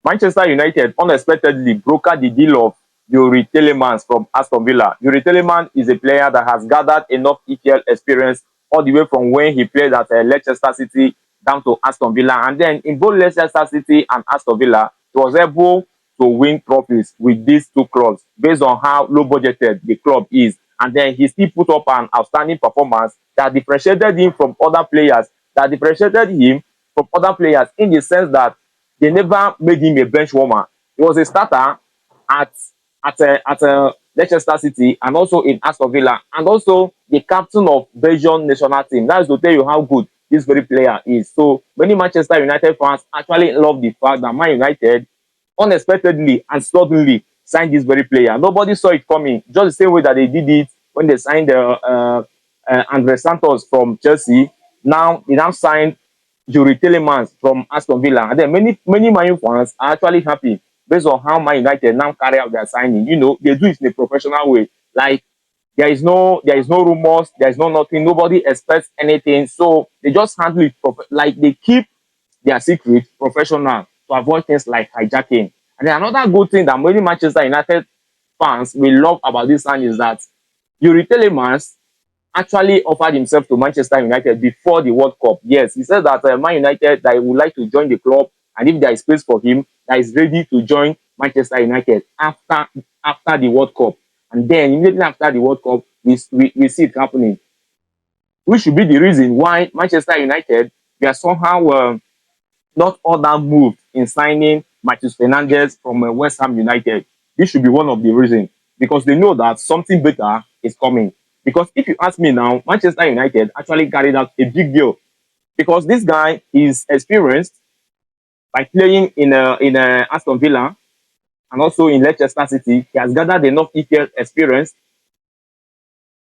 Manchester United unexpectedly brokered the deal of Youri Tielemans from Aston Villa. Youri Tielemans is a player that has gathered enough EPL experience all the way from when he played at Leicester City down to Aston Villa. And then in both Leicester City and Aston Villa, he was able to win trophies with these two clubs based on how low budgeted the club is. And then he still put up an outstanding performance that differentiated him from other players, in the sense that they never made him a bench warmer. He was a starter at Leicester City and also in Aston Villa, and also the captain of Belgian national team. That is to tell you how good this very player is. So many Manchester United fans actually love the fact that Man United unexpectedly and suddenly signed this very player. Nobody saw it coming, just the same way that they did it when they signed Andre Santos from Chelsea. Now they now signed Youri Tielemans from Aston Villa, and then many Man U fans are actually happy based on how Man United now carry out their signing. You know, they do it in a professional way. Like there is no rumors, there is no nothing, nobody expects anything. So they just handle it like they keep their secret professional to avoid things like hijacking. And then another good thing that many Manchester United fans will love about this sign is that Youri Tielemans actually offered himself to Manchester United before the World Cup. Yes, he said that Man United that he would like to join the club, and if there is space for him, that is ready to join Manchester United after the World Cup. And then immediately after the World Cup, we see it happening, which should be the reason why Manchester United, they are somehow not all that moved in signing Matheus Fernandes from West Ham United. This should be one of the reasons, because they know that something better is coming. Because if you ask me now, Manchester United actually carried out a big deal, because this guy is experienced by playing in Aston Villa and also in Leicester City. He has gathered enough EPL experience,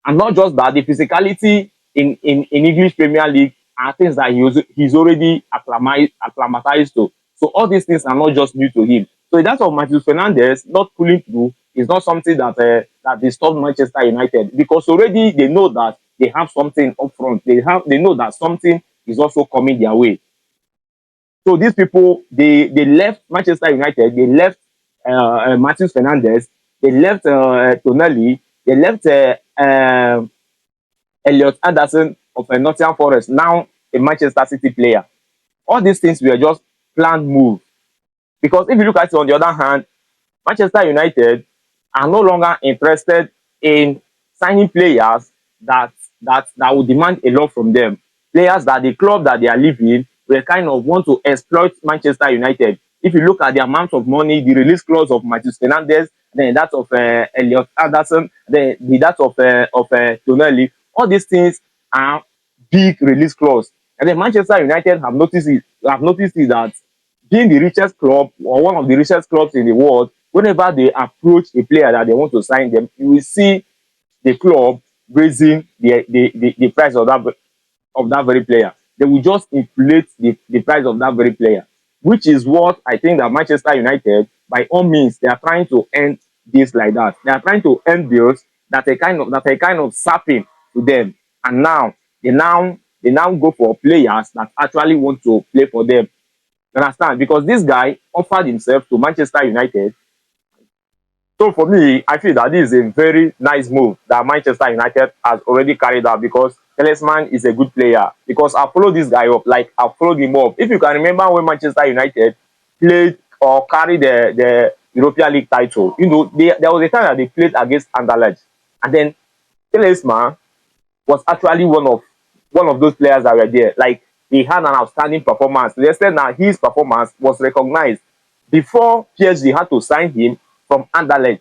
and not just that, the physicality in English Premier League are things that he's already acclimatized to. So all these things are not just new to him. So that of Matheus Fernandes not pulling through is not something that disturbs Manchester United, because already they know that they have something up front. They know that something is also coming their way. So these people, they left Manchester United, they left Matheus Fernandes, they left Tonelli, they left Elliot Anderson of Nottingham Forest, now a Manchester City player. All these things were just planned move. Because if you look at it on the other hand, Manchester United are no longer interested in signing players that will demand a lot from them. Players that the club that they are leaving will kind of want to exploit Manchester United. If you look at the amount of money, the release clause of Matheus Fernandes, then that of Elliot Anderson, then that of Tonelli, all these things are big release clause. And then Manchester United have noticed that being the richest club, or one of the richest clubs in the world, whenever they approach a player that they want to sign them, you will see the club raising the price of that very player. They will just inflate the price of that very player, which is what I think that Manchester United, by all means, they are trying to end this like that. They are trying to end deals that are kind of sapping to them, and now they go for players that actually want to play for them. You understand? Because this guy offered himself to Manchester United. So for me, I feel that this is a very nice move that Manchester United has already carried out, because Tielemans is a good player. Because I followed this guy up, like I followed him up. If you can remember when Manchester United played or carried the European League title, you know, there was a time that they played against Anderlecht, and then Tielemans was actually one of those players that were there. Like, he had an outstanding performance. To the extent that his performance was recognized before PSG had to sign him from Anderlecht.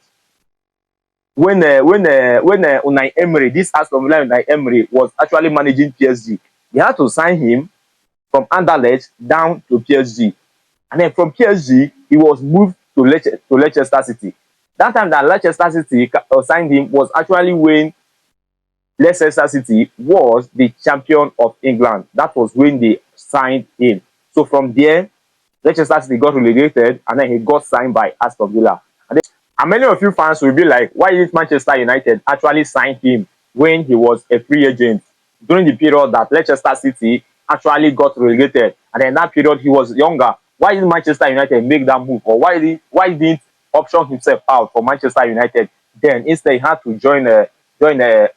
When Unai Emery, this Aston Villa Unai Emery, was actually managing PSG, they had to sign him from Anderlecht down to PSG, and then from PSG he was moved to Leicester City. That time that Leicester City signed him was actually when Leicester City was the champion of England. That was when they signed him. So from there, Leicester City got relegated, and then he got signed by Aston Villa. And many of you fans will be like, why did Manchester United actually sign him when he was a free agent during the period that Leicester City actually got relegated? And in that period, he was younger. Why did Manchester United make that move, or why didn't option himself out for Manchester United? Then instead he had to join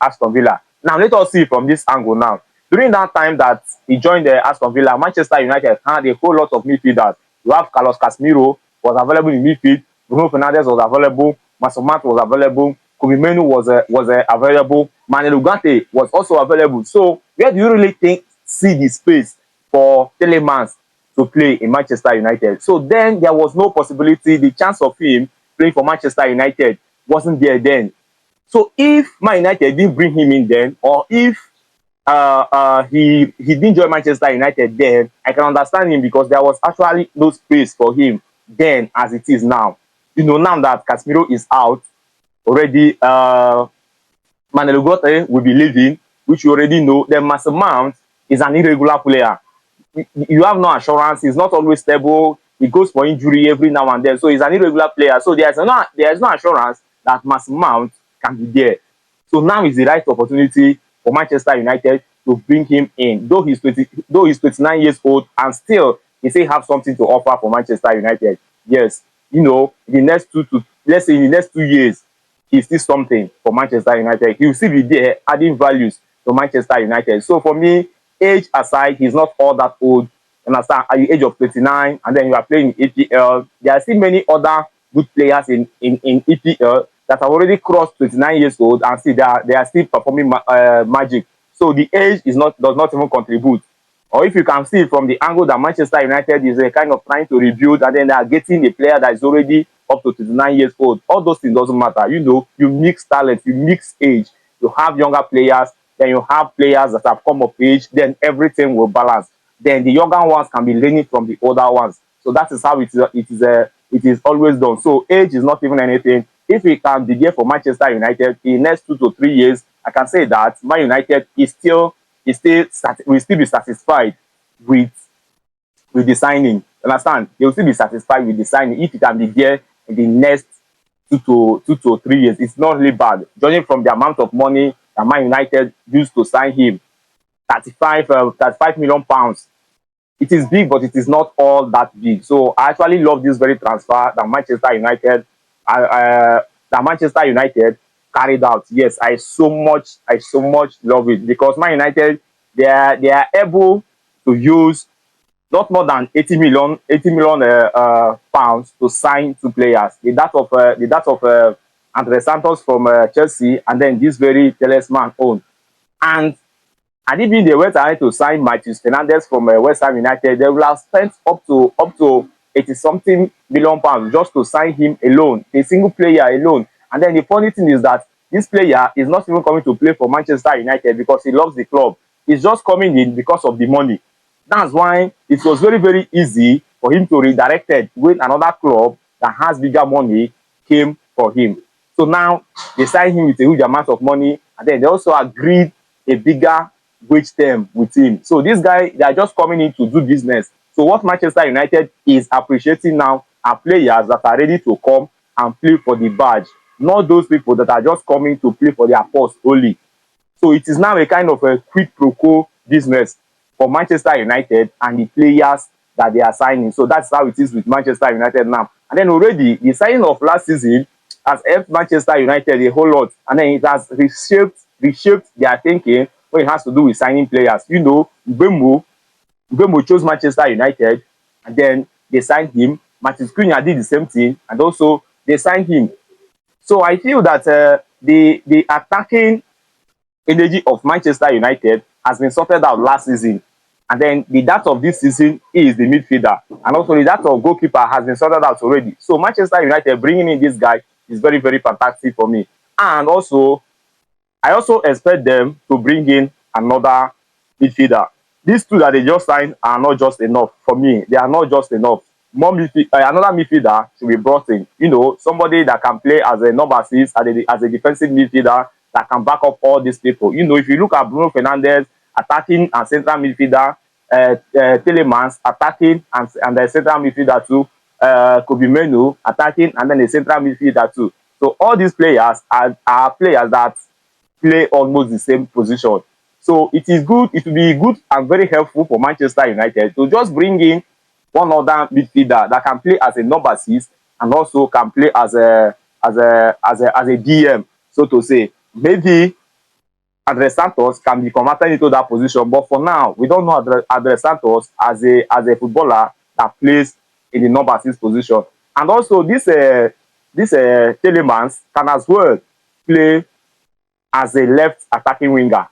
Aston Villa. Now let us see from this angle now. During that time that he joined Aston Villa, Manchester United had a whole lot of midfielders. You have Carlos Casemiro was available in midfield, Bruno Fernandes was available, Mason Mount was available, Kobe Menu was available, Manuel Ugarte was also available. So where do you really see the space for Tielemans to play in Manchester United? So then there was no possibility. The chance of him playing for Manchester United wasn't there then. So if Man United didn't bring him in then, or if he didn't join Manchester United then, I can understand him, because there was actually no space for him then as it is now. Now that Casemiro is out already, Manuel Ugarte will be leaving, which you already know. Then Mason Mount is an irregular player. You have no assurance. He's not always stable. He goes for injury every now and then. So he's an irregular player. So there is no assurance that Mason Mount can be there. So now is the right opportunity for Manchester United to bring him in. Though he's 29 years old, and still he still have something to offer for Manchester United. Yes, the next let's say in the next 2 years, he's still something for Manchester United. He will still be there adding values to Manchester United. So for me, age aside, he's not all that old. Understand? At the age of 29, and then you are playing in EPL. There are still many other good players in EPL that have already crossed 29 years old, and see they are still performing magic. So the age does not even contribute. Or if you can see from the angle that Manchester United is kind of trying to rebuild, and then they are getting a player that is already up to 29 years old, all those things doesn't matter. You mix talent, you mix age, you have younger players, then you have players that have come of age, then everything will balance. Then the younger ones can be learning from the older ones. So that is how it is always done. So age is not even anything. If we can be there for Manchester United in the next 2 to 3 years, I can say that Man United will still be satisfied with the signing. Understand? They will still be satisfied with the signing if it can be there in the next 2 to 3 years. It's not really bad. Judging from the amount of money that Man United used to sign him, 35 million pounds. It is big, but it is not all that big. So I actually love this very transfer that Manchester United carried out. Yes, I so much love it, because Man United, they are able to use not more than 80 million pounds to sign 2 players. The that of Andre Santos from Chelsea, and then this very Tielemans own. And even they went ahead to sign Matheus Fernandes from West Ham United, they will have spent up to 80 something million pounds just to sign him alone, a single player alone. And then the funny thing is that this player is not even coming to play for Manchester United because he loves the club. He's just coming in because of the money. That's why it was very, very easy for him to redirect it when another club that has bigger money came for him. So now they signed him with a huge amount of money, and then they also agreed a bigger wage term with him. So this guy, they are just coming in to do business. So what Manchester United is appreciating now are players that are ready to come and play for the badge, not those people that are just coming to play for their post only. So it is now a kind of a quid pro quo business for Manchester United and the players that they are signing. So that's how it is with Manchester United now. And then already the signing of last season has helped Manchester United a whole lot, and then it has reshaped their thinking when it has to do with signing players. Mbeumo chose Manchester United, and then they signed him. Matheus Cunha did the same thing, and also they signed him. So I feel that the attacking energy of Manchester United has been sorted out last season, and then the depth of this season is the midfielder, and also the depth of goalkeeper has been sorted out already. So Manchester United bringing in this guy is very, very fantastic for me. And also, I also expect them to bring in another midfielder. These 2 that they just signed are not just enough for me. They are not just enough. Another midfielder should be brought in. Somebody that can play as a number 6, as a defensive midfielder that can back up all these people. If you look at Bruno Fernandes attacking and central midfielder, Tielemans attacking and the central midfielder too, Kobe Menu attacking and then the central midfielder too. So all these players are players that play almost the same position. So it will be good and very helpful for Manchester United to just bring in one other midfielder that can play as a number 6 and also can play as a DM, so to say. Maybe Andre Santos can be converted into that position, but for now, we don't know Andre Santos as a footballer that plays in the number 6 position. And also, this Tielemans can as well play as a left attacking winger.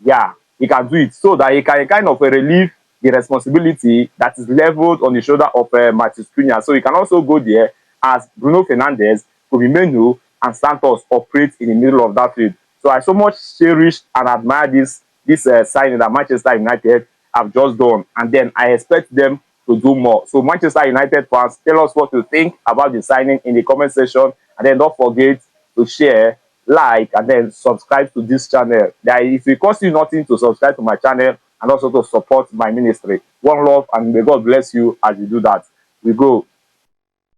Yeah, he can do it so that he can kind of relieve the responsibility that is leveled on the shoulder of Matheus Cunha. So he can also go there as Bruno Fernandes, Kobe Menu, and Santos operate in the middle of that field. So I so much cherish and admire this signing that Manchester United have just done, and then I expect them to do more. So Manchester United fans, tell us what you think about the signing in the comment section, and then don't forget to share, like, and then subscribe to this channel. That if it costs you nothing to subscribe to my channel and also to support my ministry. One love, and may God bless you as you do that. We go.